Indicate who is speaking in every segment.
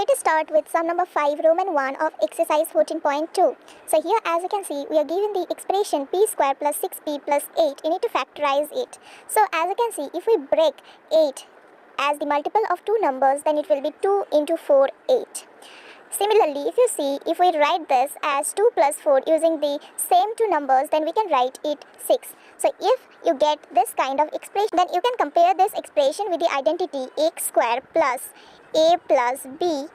Speaker 1: let us start with sum number 5, Roman 1 of exercise 14.2. So here, as you can see, we are given the expression p square plus 6p plus 8. You need to factorize it. So as you can see, if we break 8 as the multiple of two numbers, then it will be 2 into 4, 8. Similarly, if you see, if we write this as 2 plus 4 using the same two numbers, then we can write it 6. So if you get this kind of expression, then you can compare this expression with the identity x square plus a plus b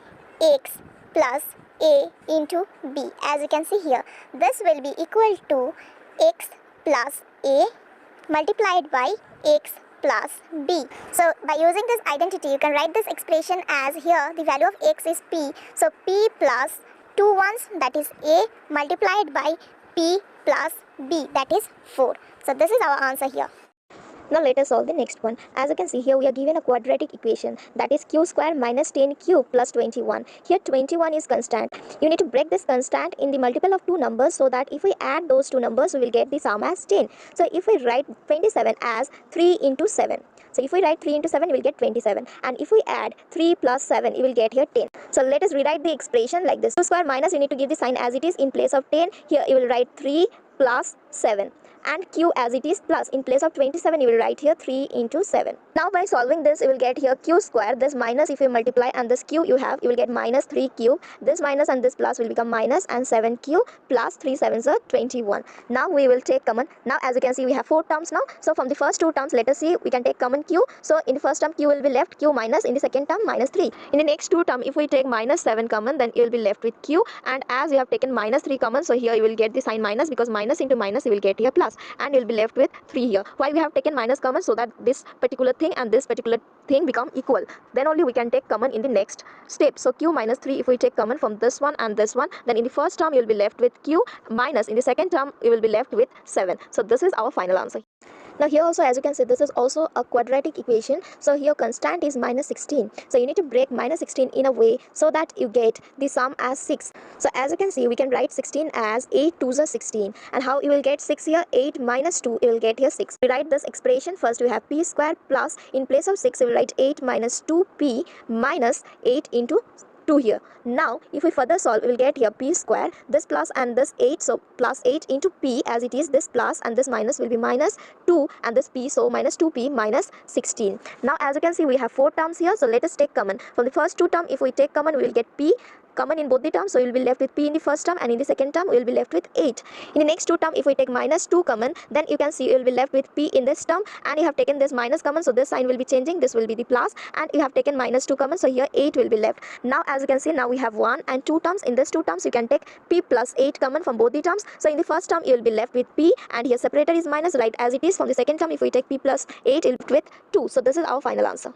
Speaker 1: x plus a into b. As you can see here, this will be equal to x plus a multiplied by x plus b. So by using this identity, you can write this expression as here the value of x is p. So p plus 2 ones, that is a, multiplied by p plus b, that is 4. So this is our answer here.
Speaker 2: Now let us solve the next one. As you can see here, we are given a quadratic equation, that is q square minus 10q plus 21. Here 21 is constant. You need to break this constant in the multiple of two numbers, so that if we add those two numbers, we will get the sum as 10. So if we write 27 as 3 into 7. So if we write 3 into 7, we will get 27. And if we add 3 plus 7, you will get here 10. So let us rewrite the expression like this. Q square minus, you need to give the sign as it is. In place of 10, here you will write 3 plus 7. And q as it is plus, in place of 27 you will write here 3 into 7. Now by solving this, you will get here q square, this minus if you multiply and this q you have, you will get minus 3q, this minus and this plus will become minus, and 7q plus 3 7s are 21. Now we will take common. Now as you can see, we have 4 terms now. So from the first two terms, let us see, we can take common q. So in the first term q will be left, q minus, in the second term minus 3. In the next two term, if we take minus 7 common, then you will be left with q, and as you have taken minus 3 common, so here you will get the sign minus, because minus into minus you will get here plus, and you will be left with 3 here. Why we have taken minus common? So that this particular thing and this particular thing become equal. Then only we can take common in the next step. So q minus 3, if we take common from this one and this one, then in the first term you will be left with q minus, in the second term you will be left with 7. So this is our final answer. Now here also, as you can see, this is also a quadratic equation. So here constant is minus 16. So you need to break minus 16 in a way so that you get the sum as 6. So as you can see, we can write 16 as 8 2s are 16. And how you will get 6 here? 8 minus 2, you will get here 6. We write this expression first, we have p square plus, in place of 6 you will write 8 minus 2p minus 8 into 2 here. Now if we further solve, we will get here p square, this plus and this 8, so plus 8 into p, as it is this plus and this minus will be minus 2, and this p, so minus 2p minus 16. Now as you can see, we have 4 terms here, so let us take common. From the first two term, if we take common, we will get p common in both the terms, so you will be left with p in the first term, and in the second term we will be left with 8. In the next two term, if we take minus 2 common, then you can see you will be left with p in this term, and you have taken this minus common, so this sign will be changing, this will be the plus, and you have taken minus 2 common, so here 8 will be left. Now as you can see, now we have 1 and 2 terms. In this two terms you can take p plus 8 common from both the terms, so in the first term you will be left with p, and here separator is minus, right as it is. From the second term, if we take p plus 8, it will be with 2. So this is our final answer.